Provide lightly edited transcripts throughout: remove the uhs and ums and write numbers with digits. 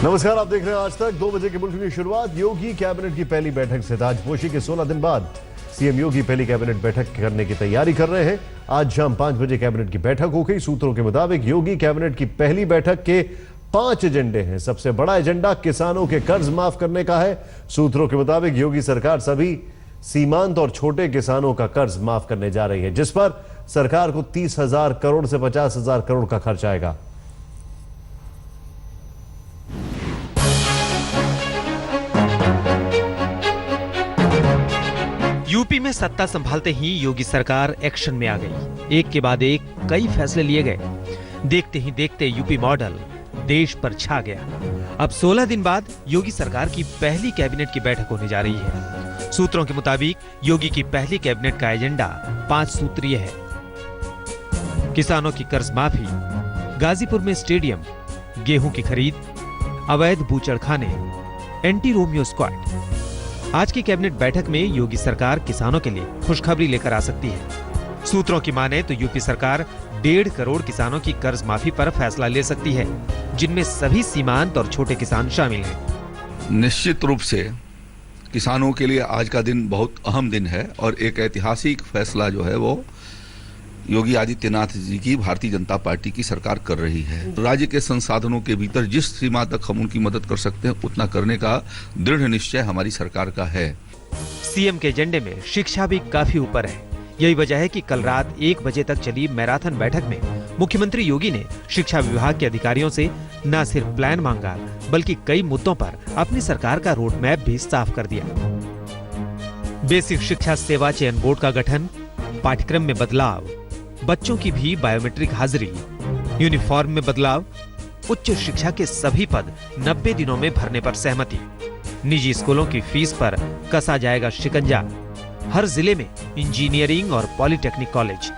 नमस्कार, आप देख रहे हैं आज तक। 2 बजे के बुलेटिन की शुरुआत योगी कैबिनेट की पहली बैठक से। ताजपोशी के 16 दिन बाद सीएम योगी पहली कैबिनेट बैठक करने की तैयारी कर रहे हैं। आज शाम 5 बजे कैबिनेट की बैठक हो गई। सूत्रों के मुताबिक योगी कैबिनेट की पहली बैठक के 5 एजेंडे हैं। सबसे बड़ा एजेंडा किसानों के कर्ज माफ करने का है। सूत्रों के मुताबिक योगी सरकार सभी सीमांत और छोटे किसानों का कर्ज माफ करने जा रही है, जिस पर सरकार को 30,000 करोड़ से 50,000 करोड़ का खर्च आएगा। यूपी में सत्ता संभालते ही योगी सरकार एक्शन में आ गई। एक के बाद एक कई फैसले लिए गए। देखते ही देखते यूपी मॉडल देश पर छा गया। अब 16 दिन बाद योगी सरकार की पहली कैबिनेट की बैठक होने जा रही है। सूत्रों के मुताबिक योगी की पहली कैबिनेट का एजेंडा 5 सूत्रीय है। किसानों की कर्ज माफी, गाजीपुर में स्टेडियम, गेहूं की खरीद, अवैध बूचड़खाने, एंटी रोमियो स्क्वाड। आज की कैबिनेट बैठक में योगी सरकार किसानों के लिए खुशखबरी लेकर आ सकती है। सूत्रों की माने तो यूपी सरकार 1.5 करोड़ किसानों की कर्ज माफी पर फैसला ले सकती है, जिनमें सभी सीमांत और छोटे किसान शामिल हैं। निश्चित रूप से किसानों के लिए आज का दिन बहुत अहम दिन है और एक ऐतिहासिक फैसला जो है वो योगी आदित्यनाथ जी की भारतीय जनता पार्टी की सरकार कर रही है। राज्य के संसाधनों के भीतर जिस सीमा तक हम उनकी मदद कर सकते हैं उतना करने का दृढ़ निश्चय हमारी सरकार का है। सीएम के एजेंडे में शिक्षा भी काफी ऊपर है। यही वजह है कि कल रात 1 बजे तक चली मैराथन बैठक में मुख्यमंत्री योगी ने शिक्षा विभाग के अधिकारियों से न सिर्फ प्लान मांगा, बल्कि कई मुद्दों पर अपनी सरकार का रोड मैप भी साफ कर दिया। बेसिक शिक्षा सेवा चयन बोर्ड का गठन, पाठ्यक्रम में बदलाव, बच्चों की भी बायोमेट्रिक हाजिरी, यूनिफॉर्म में बदलाव, उच्च शिक्षा के सभी पद 90 दिनों में भरने पर सहमति, निजी स्कूलों की फीस पर कसा जाएगा शिकंजा, हर जिले में इंजीनियरिंग और पॉलिटेक्निक कॉलेज।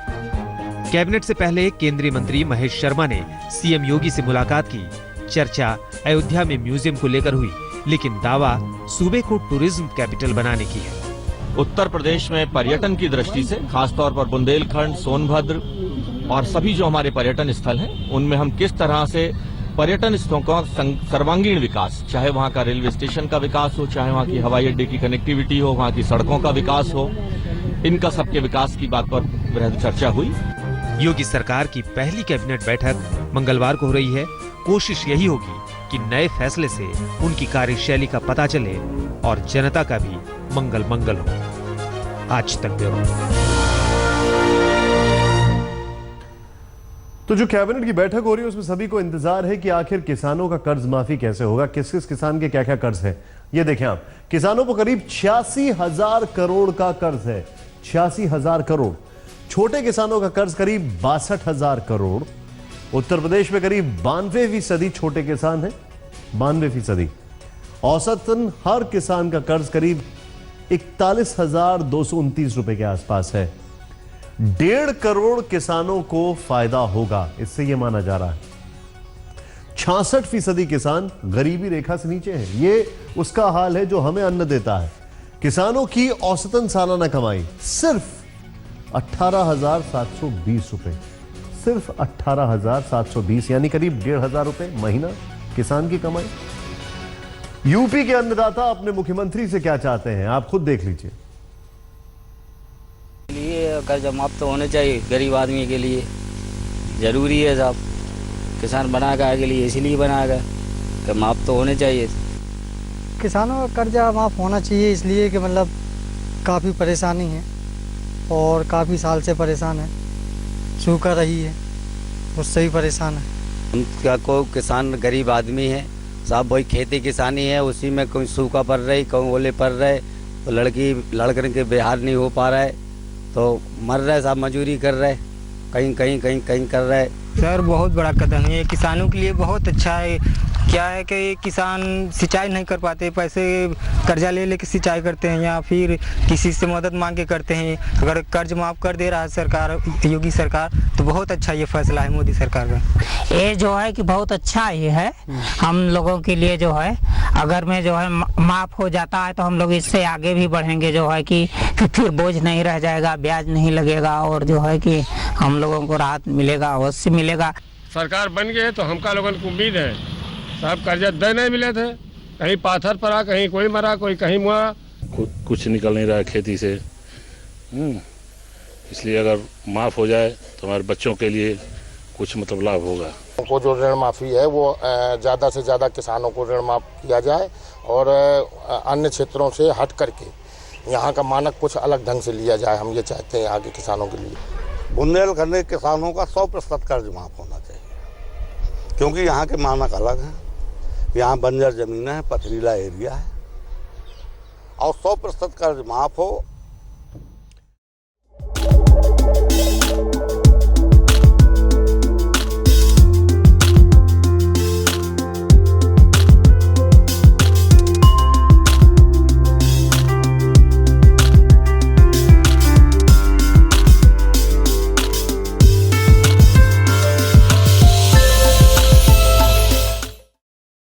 कैबिनेट से पहले केंद्रीय मंत्री महेश शर्मा ने सीएम योगी से मुलाकात की। चर्चा अयोध्या में म्यूजियम को लेकर हुई, लेकिन दावा सूबे को टूरिज्म कैपिटल बनाने की है। उत्तर प्रदेश में पर्यटन की दृष्टि से खासतौर पर बुंदेलखंड, सोनभद्र और सभी जो हमारे पर्यटन स्थल हैं, उनमें हम किस तरह से पर्यटन स्थलों का सर्वांगीण विकास, चाहे वहां का रेलवे स्टेशन का विकास हो, चाहे वहां की हवाई अड्डे की कनेक्टिविटी हो, वहां की सड़कों का विकास हो, इनका सबके विकास की बात पर वृहद चर्चा हुई। योगी सरकार की पहली कैबिनेट बैठक मंगलवार को हो रही है। कोशिश यही होगी कि नए फैसले से उनकी कार्यशैली का पता चले और जनता का भी मंगल मंगल हो। आज तक ब्यूरो। तो जो कैबिनेट की बैठक हो रही है उसमें सभी को इंतजार है कि आखिर किसानों का कर्ज माफी कैसे होगा, किस किस किसान के क्या क्या कर्ज है। ये देखें आप, किसानों को करीब 86,000 करोड़ का कर्ज है। 86,000 करोड़। छोटे किसानों का कर्ज करीब 62,000 करोड़। उत्तर प्रदेश में करीब 92% छोटे किसान हैं। 92%। औसतन हर किसान का कर्ज करीब 41,229 रुपए के आसपास है। 1.5 करोड़ किसानों को फायदा होगा, इससे यह माना जा रहा है। 66% किसान गरीबी रेखा से नीचे हैं। ये उसका हाल है जो हमें अन्न देता है। किसानों की औसतन सालाना कमाई सिर्फ 18,720 रुपए। सिर्फ 18,720, यानी करीब 1,500 रुपए महीना किसान की कमाई। यूपी के अन्नदाता अपने मुख्यमंत्री से क्या चाहते हैं, आप खुद देख लीजिए। कर्ज माफ तो होने चाहिए, गरीब आदमी के लिए जरूरी है साहब। किसान बनाएगा के लिए, इसीलिए बनाएगा कि माफ तो होने चाहिए। किसानों का कर्जा माफ होना चाहिए, इसलिए कि मतलब काफ़ी परेशानी है और काफ़ी साल से परेशान है। सूखा रही है, उससे भी परेशान है। उनका कोई किसान गरीब आदमी है साहब, वही खेती किसानी है, उसी में कोई सूखा पड़ रही, कोई ओले पड़ रहे, तो लड़के के बिहार नहीं हो पा रहा है, तो मर रहे साहब, मजूरी कर रहे, कहीं कर रहे। सर बहुत बड़ा कदम है, किसानों के लिए बहुत अच्छा है। क्या है कि किसान सिंचाई नहीं कर पाते, पैसे कर्जा ले लेके सिंचाई करते हैं या फिर किसी से मदद मांग के करते हैं। अगर कर्ज माफ़ कर दे रहा है सरकार, योगी सरकार, तो बहुत अच्छा ये फैसला है मोदी सरकार का। ये जो है कि बहुत अच्छा ये है हम लोगों के लिए। जो है अगर में जो है माफ़ हो जाता है तो हम लोग इससे आगे भी बढ़ेंगे, जो है कि फिर बोझ नहीं रह जाएगा, ब्याज नहीं लगेगा और जो है कि हम लोगों को राहत मिलेगा, अवश्य मिलेगा। सरकार बन गई है तो हमका लोगों को उम्मीद है साहब कर्जा दे नहीं मिले थे, कहीं पाथर पड़ा, कहीं कोई मरा, कोई कहीं मुआ। कुछ निकल नहीं रहा है खेती से। इसलिए अगर माफ़ हो जाए तो हमारे बच्चों के लिए कुछ मतलब लाभ होगा। को जो ऋण माफ़ी है वो ज़्यादा से ज़्यादा किसानों को ऋण माफ़ किया जाए और अन्य क्षेत्रों से हट करके यहाँ का मानक कुछ अलग ढंग से लिया जाए। हम ये चाहते हैं आगे किसानों के लिए। बुंदेलखंड के किसानों का 100% कर्ज माफ़ होना चाहिए, क्योंकि यहाँ के मानक अलग हैं। यहाँ बंजर ज़मीन है, पथरीला एरिया है, और 100% कर्ज माफ़ हो